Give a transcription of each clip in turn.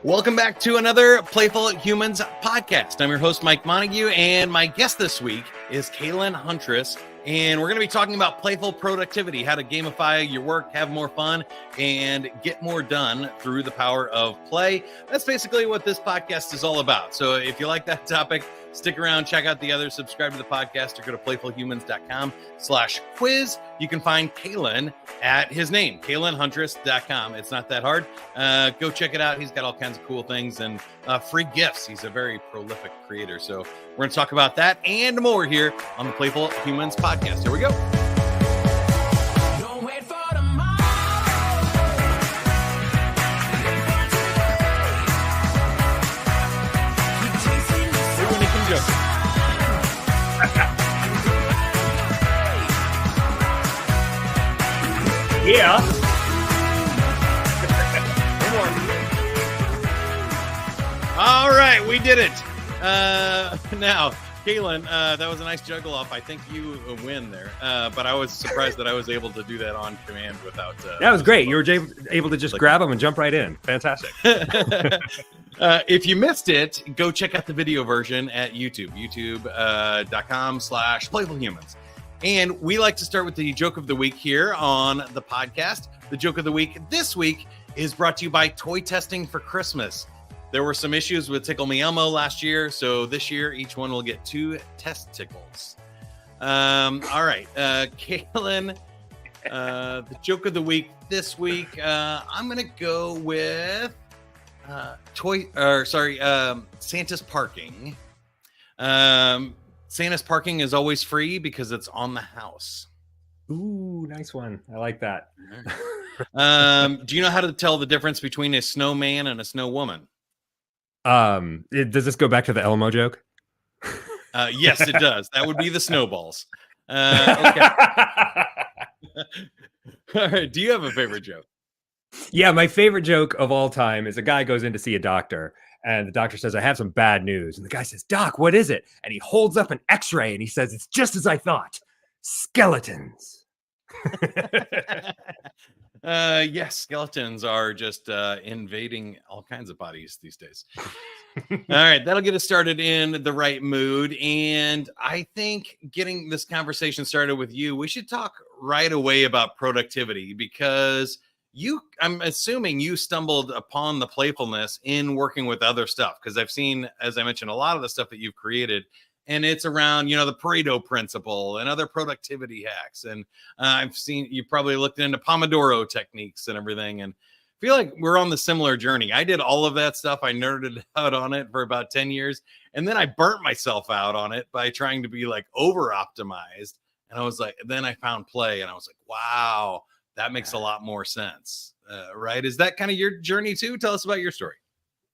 Welcome back to another Playful Humans podcast. I'm your host, Mike Montague, and my guest this week is Caelan Huntress, and we're going to be talking about playful productivity, how to gamify your work, have more fun, and get more done through the power of play. That's basically what this podcast is all about. So if you like that topic, stick around, check out the others, subscribe to the podcast, or go to playfulhumans.com/quiz. You can find Caelan at his name, CaelanHuntress.com. It's not that hard. Go check it out. He's got all kinds of cool things and free gifts. He's a very prolific creator. So we're going to talk about that and more here on the Playful Humans podcast. Here we go. Yeah. All right, we did it. Now, Caelan, that was a nice juggle off. I think you win there, but I was surprised that I was able to do that on command without. That was great. You were able to just grab them and jump right in. Fantastic. If you missed it, go check out the video version at YouTube, youtube.com/playfulhumans. And we like to start with the joke of the week here on the podcast. The joke of the week this week is brought to you by Toy Testing for Christmas. There were some issues with Tickle Me Elmo last year, so this year each one will get 2 testicles. All right, Caelan, the joke of the week this week. I'm gonna go with Santa's parking. Santa's parking is always free because it's on the house. Ooh, nice one. I like that. Do you know how to tell the difference between a snowman and a snow woman? Does this go back to the Elmo joke? Yes, it does. That would be the snowballs. Okay. All right. Do you have a favorite joke? Yeah, my favorite joke of all time is a guy goes in to see a doctor. And the doctor says, I have some bad news. And the guy says, Doc, what is it? And he holds up an x-ray and he says, it's just as I thought. Skeletons. Yes, skeletons are just invading all kinds of bodies these days. All right, that'll get us started in the right mood. And I think getting this conversation started with you, we should talk right away about productivity because I'm assuming you stumbled upon the playfulness in working with other stuff because I've seen, as I mentioned, a lot of the stuff that you've created, and it's around, the Pareto principle and other productivity hacks. And I've seen you probably looked into Pomodoro techniques and everything, and I feel like we're on the similar journey. I did all of that stuff. I nerded out on it for about 10 years, and then I burnt myself out on it by trying to be like over optimized. And I was like, then I found play, and I was like, wow. That makes a lot more sense, right? Is that kind of your journey too? Tell us about your story.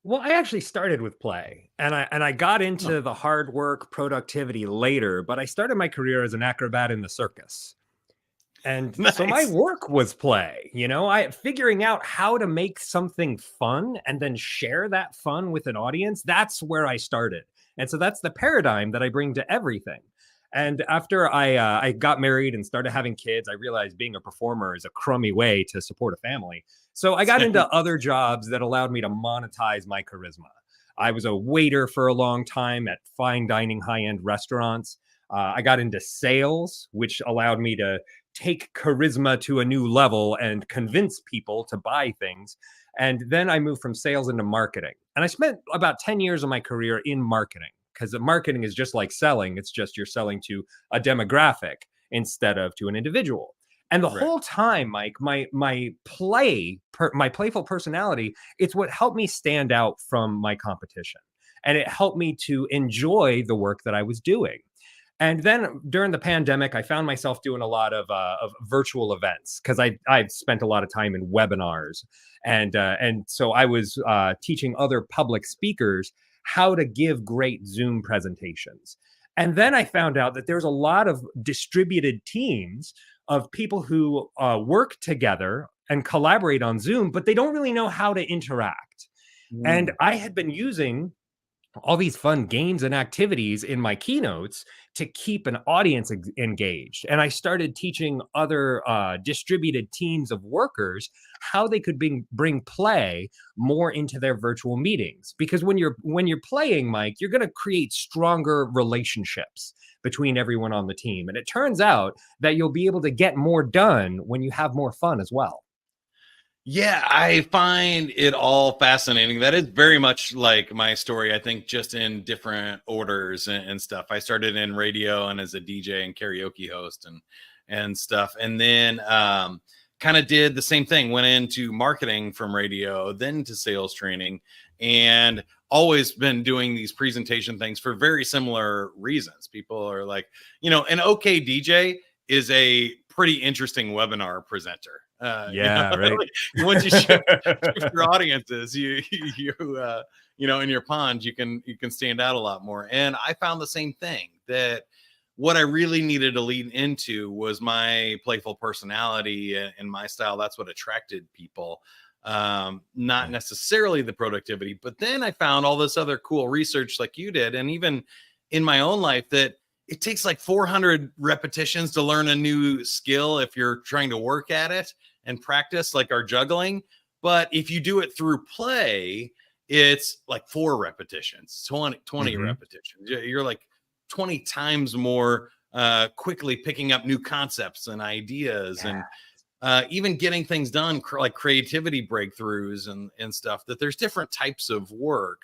Well, I actually started with play, and I got into the hard work productivity later, but I started my career as an acrobat in the circus. And so my work was play, figuring out how to make something fun and then share that fun with an audience. That's where I started. And so that's the paradigm that I bring to everything. And after I got married and started having kids, I realized being a performer is a crummy way to support a family. So I got into other jobs that allowed me to monetize my charisma. I was a waiter for a long time at fine dining, high-end restaurants. I got into sales, which allowed me to take charisma to a new level and convince people to buy things. And then I moved from sales into marketing. And I spent about 10 years of my career in marketing. Because marketing is just like selling. It's just you're selling to a demographic instead of to an individual. And the whole time, Mike, my playful personality, it's what helped me stand out from my competition. And it helped me to enjoy the work that I was doing. And then during the pandemic, I found myself doing a lot of virtual events because I've spent a lot of time in webinars. And so I was teaching other public speakers how to give great Zoom presentations. And then I found out that there's a lot of distributed teams of people who work together and collaborate on Zoom, but they don't really know how to interact. And I had been using all these fun games and activities in my keynotes to keep an audience engaged. And I started teaching other distributed teams of workers how they could bring play more into their virtual meetings. Because when you're playing, Mike, you're going to create stronger relationships between everyone on the team. And it turns out that you'll be able to get more done when you have more fun as well. Yeah, I find it all fascinating. That is very much like my story, I think, just in different orders and stuff. I started in radio and as a DJ and karaoke host and stuff. And then kind of did the same thing, went into marketing from radio, then to sales training, and always been doing these presentation things for very similar reasons. People are like, an okay DJ is a pretty interesting webinar presenter. Right. Like, once you shift your audiences, you in your pond, you can stand out a lot more. And I found the same thing, that what I really needed to lean into was my playful personality and my style. That's what attracted people, not necessarily the productivity. But then I found all this other cool research like you did, and even in my own life, that it takes like 400 repetitions to learn a new skill if you're trying to work at it and practice, like our juggling. But if you do it through play, it's like 4 repetitions, 20 repetitions. You're like 20 times more quickly picking up new concepts and ideas, and even getting things done, like creativity breakthroughs and stuff. That there's different types of work.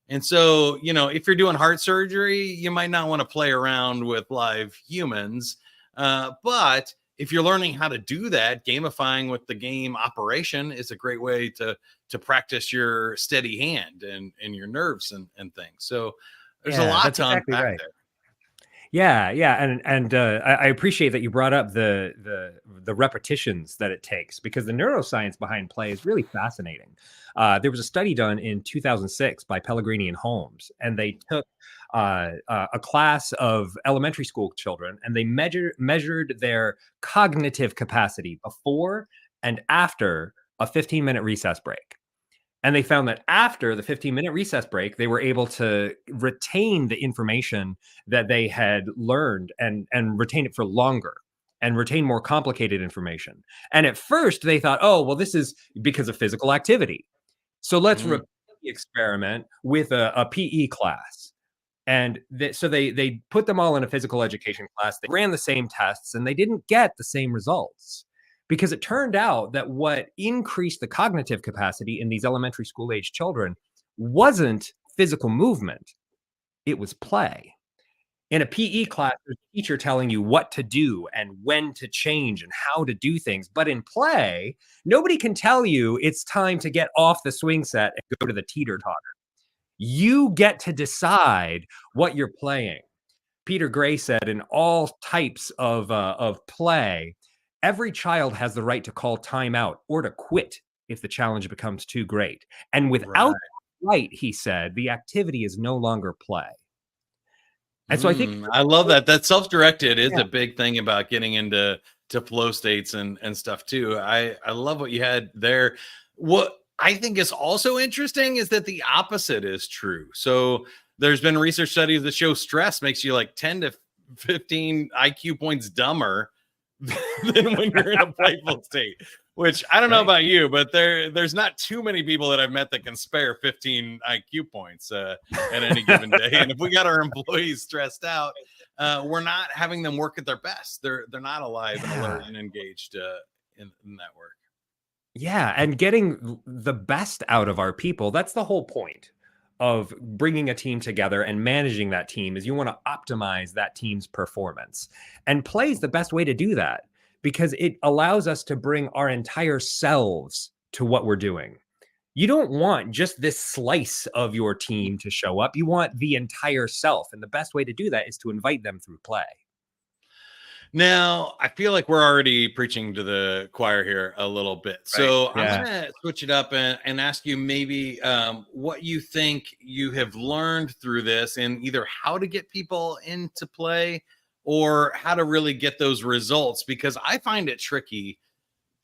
And so, if you're doing heart surgery, you might not want to play around with live humans. But if you're learning how to do that, gamifying with the game operation is a great way to practice your steady hand and your nerves and things. So there's a lot to unpack there. Yeah, and I appreciate that you brought up the repetitions that it takes, because the neuroscience behind play is really fascinating. There was a study done in 2006 by Pellegrini and Holmes, and they took a class of elementary school children, and they measured their cognitive capacity before and after a 15-minute recess break. And they found that after the 15-minute recess break, they were able to retain the information that they had learned and retain it for longer and retain more complicated information. And at first they thought, oh, well, this is because of physical activity. So let's repeat the experiment with a PE class. And so they put them all in a physical education class. They ran the same tests and they didn't get the same results, because it turned out that what increased the cognitive capacity in these elementary school age children wasn't physical movement. It was play. In a PE class, there's a teacher telling you what to do and when to change and how to do things. But in play, nobody can tell you it's time to get off the swing set and go to the teeter-totter. You get to decide what you're playing. Peter Gray said in all types of play, every child has the right to call timeout or to quit if the challenge becomes too great. And without that right, he said, the activity is no longer play. And so I think I love that. That self-directed is a big thing about getting into flow states and stuff too. I love what you had there. What I think is also interesting is that the opposite is true. So there's been research studies that show stress makes you like 10 to 15 IQ points dumber than when you're in a playful state, which I don't know about you, but there's not too many people that I've met that can spare 15 IQ points at any given day. And if we got our employees stressed out, we're not having them work at their best. They're not alive and alert and engaged in that work. Yeah, and getting the best out of our people. That's the whole point of bringing a team together and managing that team, is you want to optimize that team's performance. And play is the best way to do that, because it allows us to bring our entire selves to what we're doing. You don't want just this slice of your team to show up. You want the entire self. And the best way to do that is to invite them through play. Now, I feel like we're already preaching to the choir here a little bit. So I'm going to switch it up and ask you maybe what you think you have learned through this, and either how to get people into play or how to really get those results, because I find it tricky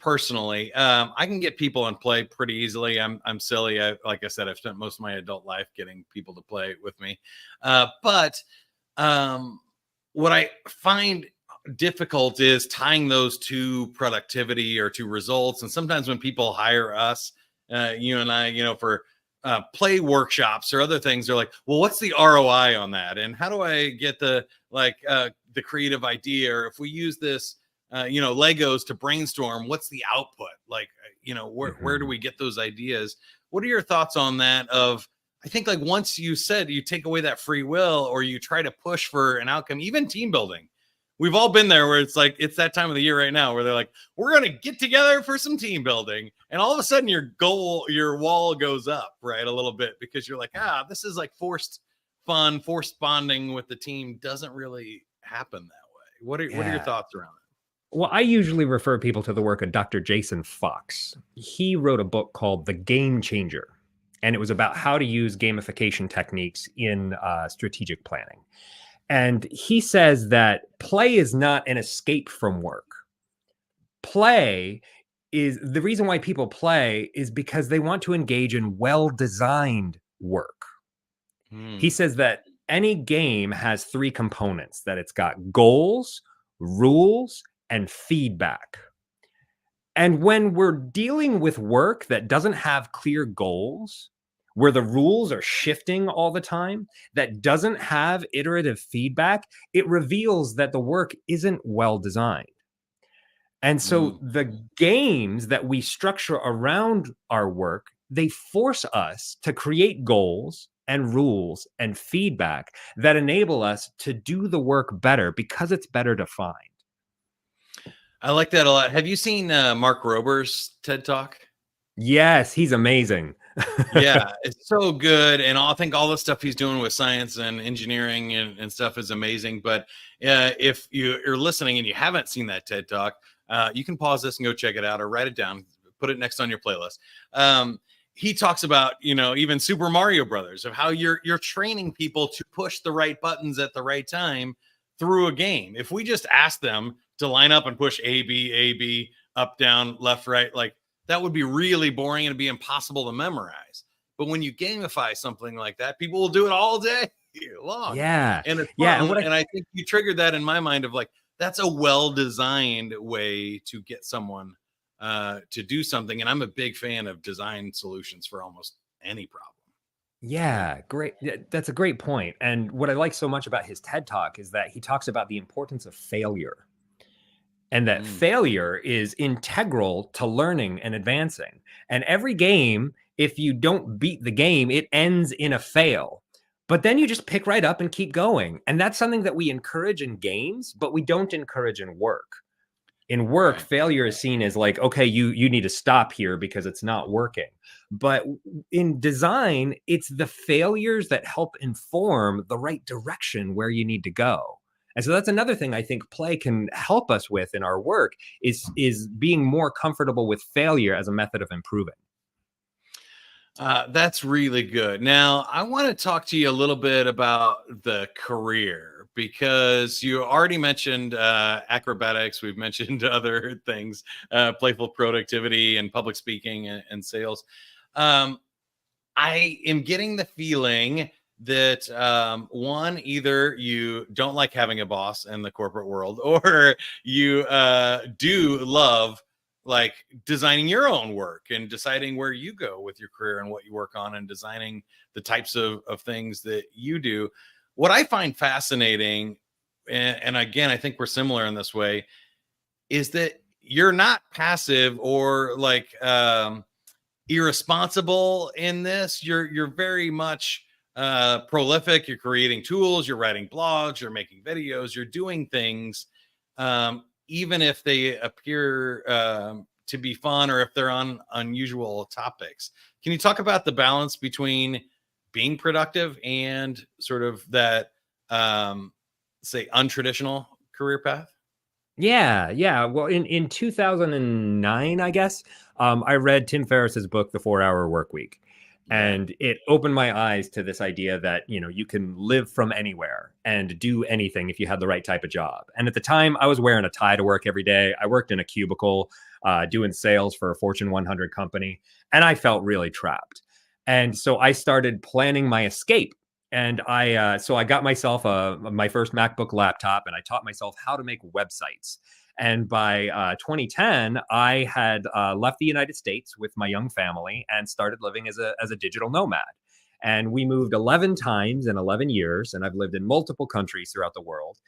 personally, I can get people in play pretty easily. I'm silly. Like I said, I've spent most of my adult life getting people to play with me. But what I find difficult is tying those to productivity or to results. And sometimes when people hire us, you and I, for play workshops or other things, they're like, well, what's the ROI on that? And how do I get the creative idea? Or if we use this, Legos to brainstorm, what's the output? Like, where do we get those ideas? What are your thoughts on that? I think like once you said you take away that free will or you try to push for an outcome, even team building. We've all been there where it's like, it's that time of the year right now where they're like, we're going to get together for some team building. And all of a sudden your wall goes up, right? A little bit because you're like, this is like forced fun, forced bonding with the team doesn't really happen that way. What are your thoughts around it? Well, I usually refer people to the work of Dr. Jason Fox. He wrote a book called The Game Changer, and it was about how to use gamification techniques in strategic planning. And he says that play is not an escape from work. Play is the reason why people play is because they want to engage in well-designed work. He says that any game has 3 components, that it's got goals, rules, and feedback. And when we're dealing with work that doesn't have clear goals, where the rules are shifting all the time, that doesn't have iterative feedback, it reveals that the work isn't well designed. And so the games that we structure around our work, they force us to create goals and rules and feedback that enable us to do the work better because it's better defined. I like that a lot. Have you seen Mark Rober's TED Talk? Yes, he's amazing. Yeah, it's so good. And I think all the stuff he's doing with science and engineering and stuff is amazing. But if you're listening and you haven't seen that TED Talk, you can pause this and go check it out or write it down, put it next on your playlist. He talks about, even Super Mario Brothers, of how you're training people to push the right buttons at the right time through a game. If we just ask them to line up and push A, B, up, down, left, right, like that would be really boring and it'd be impossible to memorize. But when you gamify something like that, people will do it all day long. Yeah. And it's fun. And I think you triggered that in my mind of like, that's a well-designed way to get someone to do something. And I'm a big fan of design solutions for almost any problem. Yeah, great. That's a great point. And what I like so much about his TED Talk is that he talks about the importance of failure. And that failure is integral to learning and advancing. And every game, if you don't beat the game, it ends in a fail. But then you just pick right up and keep going. And that's something that we encourage in games, but we don't encourage in work. In work, failure is seen as like, okay, you need to stop here because it's not working. But in design, it's the failures that help inform the right direction where you need to go. And so that's another thing I think play can help us with in our work is being more comfortable with failure as a method of improving. That's really good. Now, I want to talk to you a little bit about the career because you already mentioned acrobatics. We've mentioned other things, playful productivity and public speaking and sales. I am getting the feeling that one, either you don't like having a boss in the corporate world, or you do love like designing your own work and deciding where you go with your career and what you work on and designing the types of things that you do. What I find fascinating, and again, I think we're similar in this way, is that you're not passive or like irresponsible in this. You're very much prolific. You're creating tools, you're writing blogs, you're making videos, you're doing things, even if they appear to be fun or if they're on unusual topics. Can you talk about the balance between being productive and sort of that say untraditional career path? Yeah. Well, in 2009, I guess, I read Tim Ferriss's book, The 4-Hour Workweek. And it opened my eyes to this idea that, you can live from anywhere and do anything if you had the right type of job. And at the time, I was wearing a tie to work every day. I worked in a cubicle. doing sales for a Fortune 100 company. And I felt really trapped. And so I started planning my escape. And so I got myself my first MacBook laptop, and I taught myself how to make websites. And by 2010, I had left the United States with my young family and started living as a digital nomad. And we moved 11 times in 11 years, and I've lived in multiple countries throughout the world,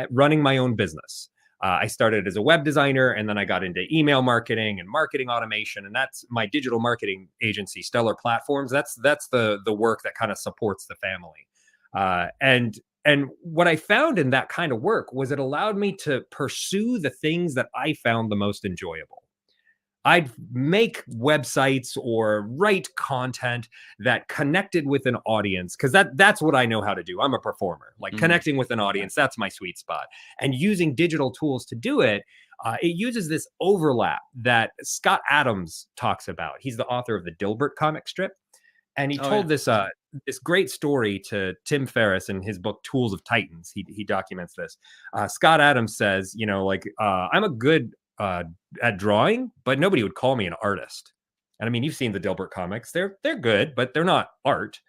running my own business. I started as a web designer, and then I got into email marketing and marketing automation, and that's my digital marketing agency, Stellar Platforms. That's the work that kind of supports the family. And what I found in that kind of work was it allowed me to pursue the things that I found the most enjoyable. I'd make websites or write content that connected with an audience, because that's what I know how to do. I'm a performer. Like connecting with an audience, that's my sweet spot. And using digital tools to do it, it uses this overlap that Scott Adams talks about. He's the author of the Dilbert comic strip. And he told this great story to Tim Ferriss in his book, Tools of Titans. He documents this. Scott Adams says, I'm a good at drawing, but nobody would call me an artist. And I mean, you've seen the Dilbert comics. They're good, but they're not art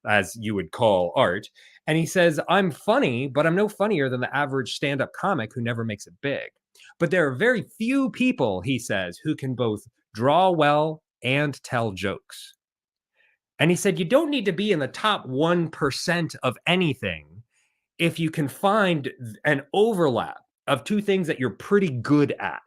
as you would call art. And he says, I'm funny, but I'm no funnier than the average stand-up comic who never makes it big. But there are very few people, he says, who can both draw well and tell jokes. And he said, you don't need to be in the top 1% of anything if you can find an overlap of two things that you're pretty good at.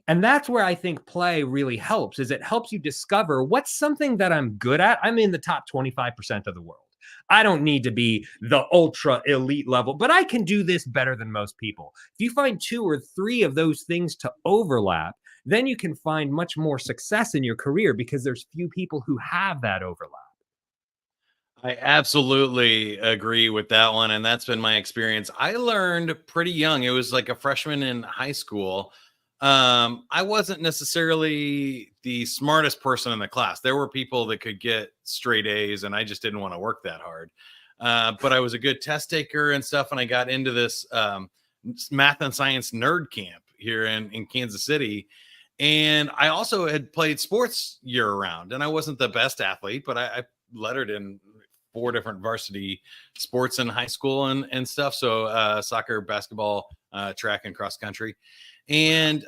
And that's where I think play really helps, is it helps you discover what's something that I'm good at. I'm in the top 25% of the world. I don't need to be the ultra elite level, but I can do this better than most people. If you find 2 or 3 of those things to overlap, then you can find much more success in your career because there's few people who have that overlap. I absolutely agree with that one. And that's been my experience. I learned pretty young. It was like a freshman in high school. I wasn't necessarily the smartest person in the class. There were people that could get straight A's, and I just didn't want to work that hard. But I was a good test taker and stuff. And I got into this math and science nerd camp here in Kansas City. And I also had played sports year round, and I wasn't the best athlete, but I lettered in 4 different varsity sports in high school and stuff. So soccer, basketball, track, and cross country. And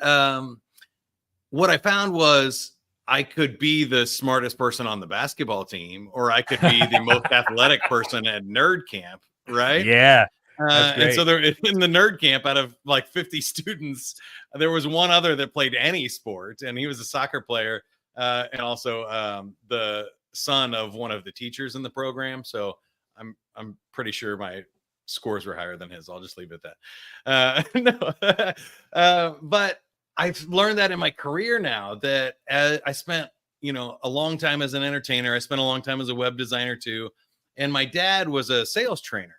what I found was I could be the smartest person on the basketball team, or I could be the most athletic person at nerd camp. Right. Yeah. And so there in the nerd camp, out of like 50 students, there was one other that played any sport, and he was a soccer player and also the son of one of the teachers in the program. So I'm pretty sure my scores were higher than his. I'll just leave it at that. But I've learned that in my career now, that I spent, a long time as an entertainer. I spent a long time as a web designer too. And my dad was a sales trainer.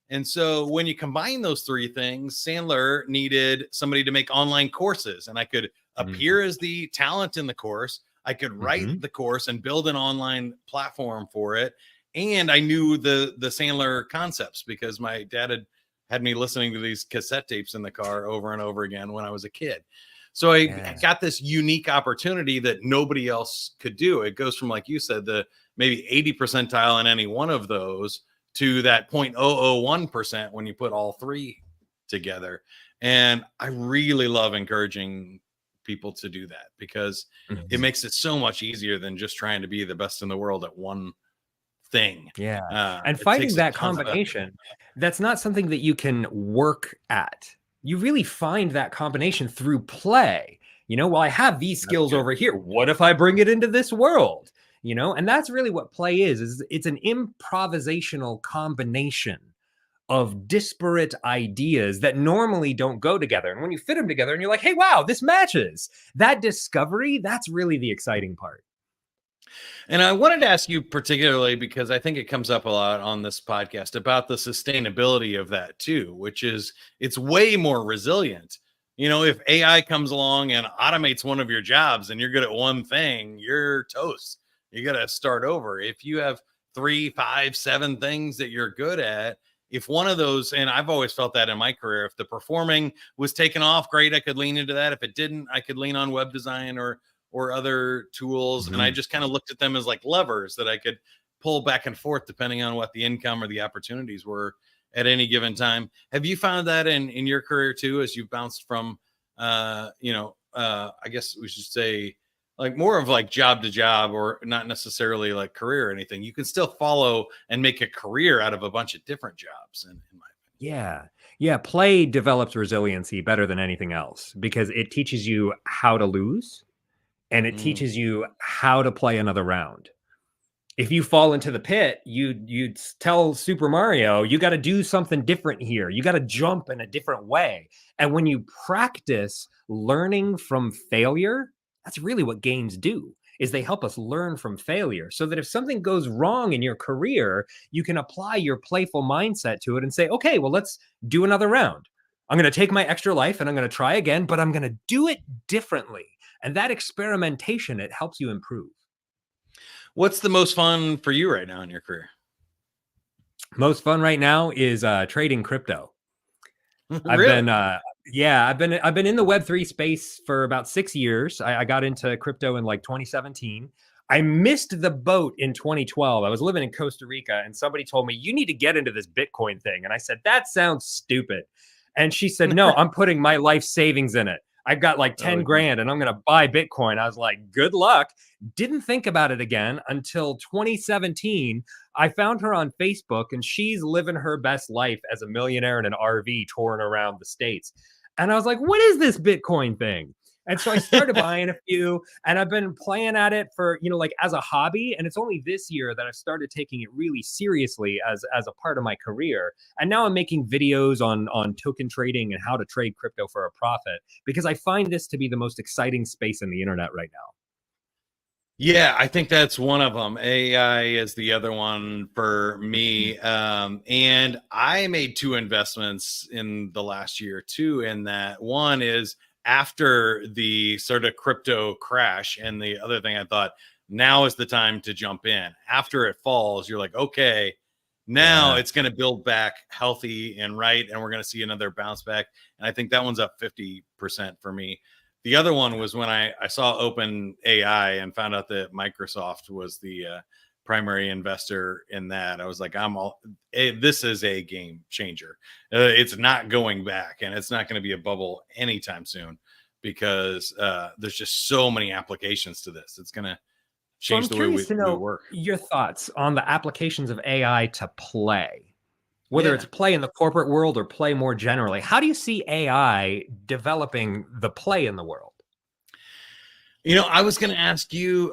And so when you combine those 3 things, Sandler needed somebody to make online courses, and I could appear as the talent in the course. I could write the course and build an online platform for it. And I knew the Sandler concepts because my dad had me listening to these cassette tapes in the car over and over again when I was a kid. So I got this unique opportunity that nobody else could do. It goes from, like you said, the maybe 80 percentile in any one of those to that 0.001% when you put all 3 together. And I really love encouraging people to do that, because it makes it so much easier than just trying to be the best in the world at one thing. And finding that combination, that's not something that you can work at. You really find that combination through play. Well, I have these skills over here. What if I bring it into this world? And that's really what play is it's an improvisational combination of disparate ideas that normally don't go together. And when you fit them together and you're like, hey, wow, this matches. That discovery, that's really the exciting part. And I wanted to ask you particularly, because I think it comes up a lot on this podcast, about the sustainability of that too, which is it's way more resilient. If AI comes along and automates one of your jobs and you're good at one thing, you're toast. You got to start over. If you have 3, 5, 7 things that you're good at, if one of those, and I've always felt that in my career, if the performing was taken off, great, I could lean into that. If it didn't, I could lean on web design or other tools. And I just kind of looked at them as like levers that I could pull back and forth depending on what the income or the opportunities were at any given time. Have you found that in your career too, as you've bounced from I guess we should say like more of like job to job, or not necessarily like career or anything? You can still follow and make a career out of a bunch of different jobs, in my opinion. Yeah. Play develops resiliency better than anything else because it teaches you how to lose and it teaches you how to play another round. If you fall into the pit, you tell Super Mario, you got to do something different here. You got to jump in a different way. And when you practice learning from failure, that's really what games do, is they help us learn from failure so that if something goes wrong in your career, you can apply your playful mindset to it and say, okay, well, let's do another round. I'm going to take my extra life and I'm going to try again, but I'm going to do it differently. And that experimentation, it helps you improve. What's the most fun for you right now in your career? Most fun right now is trading crypto. Really? I've been in the Web3 space for about 6 years. I got into crypto in like 2017. I missed the boat in 2012. I was living in Costa Rica and somebody told me, you need to get into this Bitcoin thing. And I said, that sounds stupid. And she said, no, I'm putting my life savings in it. I've got like 10 grand and I'm going to buy Bitcoin. I was like, good luck. Didn't think about it again until 2017. I found her on Facebook and she's living her best life as a millionaire in an RV touring around the States. And I was like, what is this Bitcoin thing? And so I started buying a few and I've been playing at it for, like as a hobby. And it's only this year that I've started taking it really seriously as a part of my career. And now I'm making videos on token trading and how to trade crypto for a profit, because I find this to be the most exciting space in the internet right now. Yeah, I think that's one of them. AI is the other one for me. And I made 2 investments in the last year too. In that, one is after the sort of crypto crash. And the other thing, I thought now is the time to jump in. After it falls, you're like, okay, now it's going to build back healthy and right. And we're going to see another bounce back. And I think that one's up 50% for me. The other one was when I saw Open AI and found out that Microsoft was the primary investor in that. I was like, this is a game changer. It's not going back, and it's not going to be a bubble anytime soon, because there's just so many applications to this. It's going to change the way we work. Your thoughts on the applications of AI to play, whether it's play in the corporate world or play more generally. How do you see AI developing the play in the world? I was going to ask you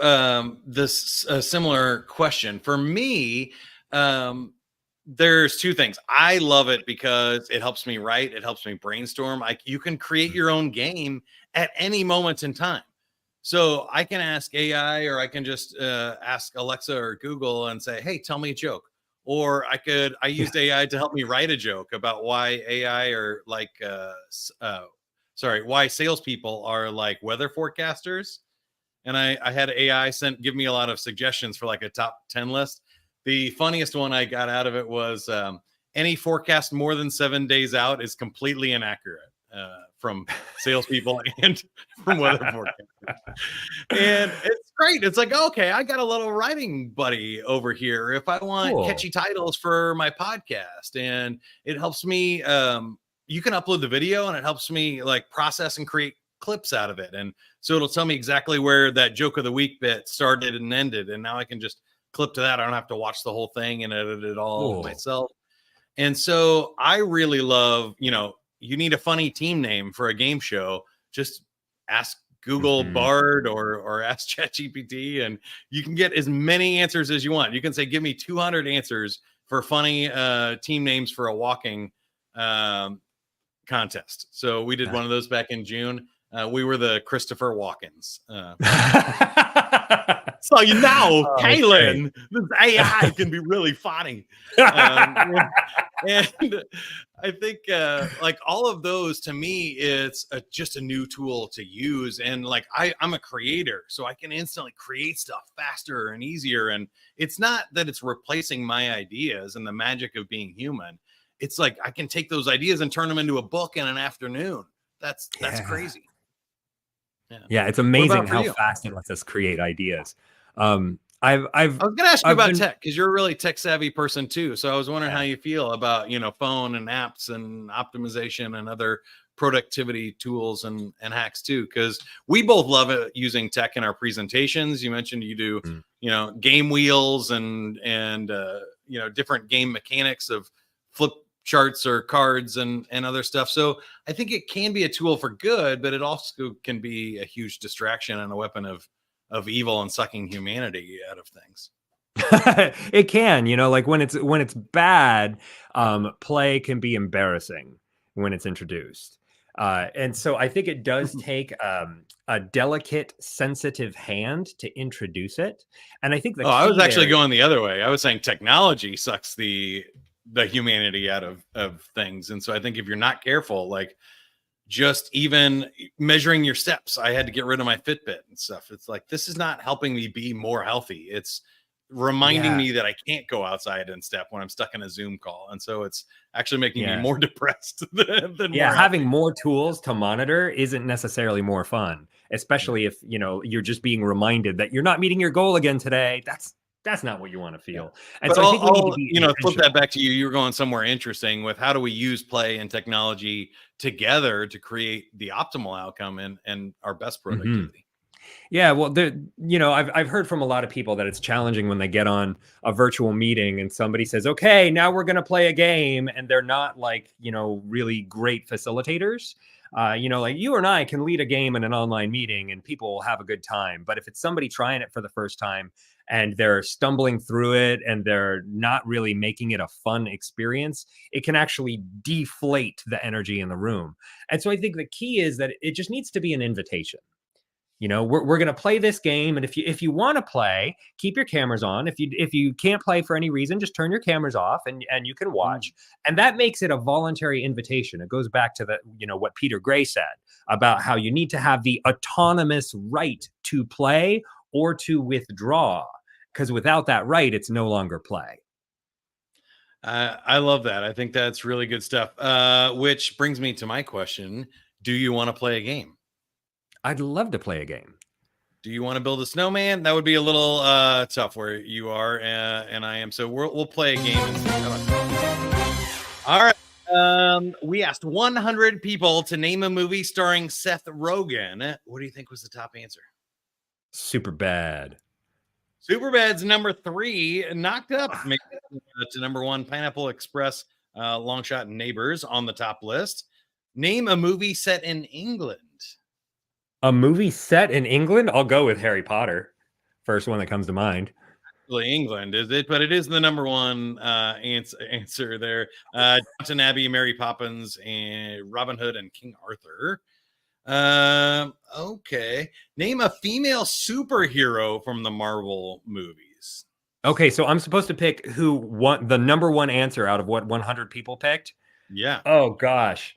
this similar question. For me, there's 2 things. I love it because it helps me write. It helps me brainstorm. You can create your own game at any moment in time. So I can ask AI, or I can just ask Alexa or Google and say, hey, tell me a joke. Or I used AI to help me write a joke about why AI are like, why salespeople are like weather forecasters. And I had AI give me a lot of suggestions for like a top 10 list. The funniest one I got out of it was any forecast more than 7 days out is completely inaccurate from salespeople and from weather forecasters. And it's great. It's like, okay, I got a little writing buddy over here if I want catchy titles for my podcast. And it helps me, you can upload the video and it helps me like process and create clips out of it. And so it'll tell me exactly where that joke of the week bit started and ended. And now I can just clip to that. I don't have to watch the whole thing and edit it all myself. And so I really love, you need a funny team name for a game show. Just ask Google Bard or ask ChatGPT, and you can get as many answers as you want. You can say, give me 200 answers for funny team names for a walking contest. So we did one of those back in June. We were the Christopher Walkens. So Caelan, this AI can be really funny. And I think like all of those, to me, it's just a new tool to use. And like I'm a creator, so I can instantly create stuff faster and easier. And it's not that it's replacing my ideas and the magic of being human. it's like I can take those ideas and turn them into a book in an afternoon. That's crazy. Yeah, it's amazing how you? fast it lets us create ideas. I was going to ask you about tech, because you're a really tech savvy person too. So I was wondering how you feel about, phone and apps and optimization and other productivity tools and hacks too, because we both love it, using tech in our presentations. You mentioned you do, game wheels and different game mechanics of flip charts or cards and other stuff. So I think it can be a tool for good, but it also can be a huge distraction and a weapon of evil and sucking humanity out of things. It can, like when it's bad, play can be embarrassing when it's introduced. And so I think it does take a delicate, sensitive hand to introduce it. And I think I was actually going the other way. I was saying technology sucks the humanity out of things. And so I think if you're not careful, like just even measuring your steps, I had to get rid of my Fitbit and stuff. It's like, this is not helping me be more healthy. It's reminding me that I can't go outside and step when I'm stuck in a Zoom call. And so it's actually making me more depressed than having more tools to monitor isn't necessarily more fun, especially if, you're just being reminded that you're not meeting your goal again today. That's not what you want to feel. And but so I think we need to be flip that back to you. You were going somewhere interesting with how do we use play and technology together to create the optimal outcome and our best productivity. Yeah, well, I've heard from a lot of people that it's challenging when they get on a virtual meeting and somebody says, "Okay, now we're going to play a game," and they're not like, really great facilitators. Like you and I can lead a game in an online meeting and people will have a good time. But if it's somebody trying it for the first time and they're stumbling through it and they're not really making it a fun experience, it can actually deflate the energy in the room. And so I think the key is that it just needs to be an invitation. We're going to play this game, and if you want to play, keep your cameras on. If you can't play for any reason, just turn your cameras off and you can watch. And that makes it a voluntary invitation. It goes back to what Peter Gray said about how you need to have the autonomous right to play or to withdraw, because without that right, it's no longer play. I love that. I think that's really good stuff. Which brings me to my question: do you want to play a game? I'd love to play a game. Do you want to build a snowman? That would be a little tough where you are and I am. So we'll play a game. All right. We asked 100 people to name a movie starring Seth Rogen. What do you think was the top answer? Superbad. Superbad's number 3, knocked up to number 1. Pineapple Express, Long Shot, and Neighbors on the top list. Name a movie set in England. A movie set in England? I'll go with Harry Potter. First one that comes to mind. Actually, England is it, but it is the number 1 answer there. Downton Abbey, Mary Poppins, and Robin Hood and King Arthur. Okay. Name a female superhero from the Marvel movies. Okay, so I'm supposed to pick who won the number 1 answer out of what 100 people picked? Yeah. Oh gosh.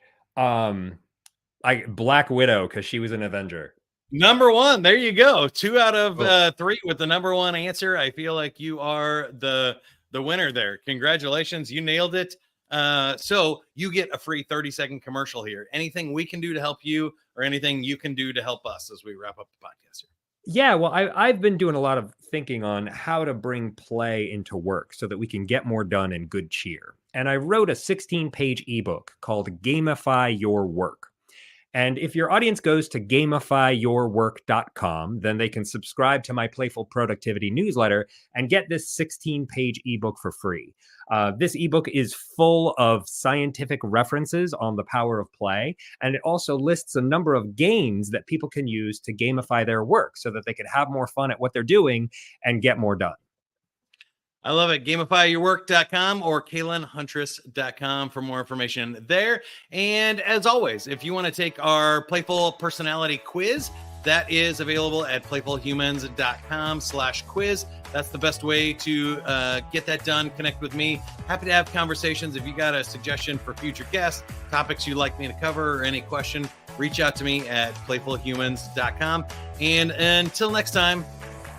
Black Widow, because she was an Avenger. Number 1. There you go. 2 out of 3 with the number 1 answer. I feel like you are the winner there. Congratulations. You nailed it. So you get a free 30-second commercial here. Anything we can do to help you or anything you can do to help us as we wrap up the podcast here? Yeah, well, I've been doing a lot of thinking on how to bring play into work so that we can get more done in good cheer. And I wrote a 16-page ebook called Gamify Your Work. And if your audience goes to gamifyyourwork.com, then they can subscribe to my Playful Productivity newsletter and get this 16-page ebook for free. This ebook is full of scientific references on the power of play, and it also lists a number of games that people can use to gamify their work so that they can have more fun at what they're doing and get more done. I love it. Gamifyyourwork.com or CaelanHuntress.com for more information there. And as always, if you want to take our Playful Personality Quiz, that is available at playfulhumans.com/quiz. That's the best way to get that done. Connect with me. Happy to have conversations. If you got a suggestion for future guests, topics you'd like me to cover, or any question, reach out to me at playfulhumans.com. And until next time,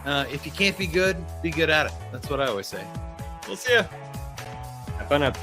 if you can't be good at it. That's what I always say. We'll see you. Have fun up.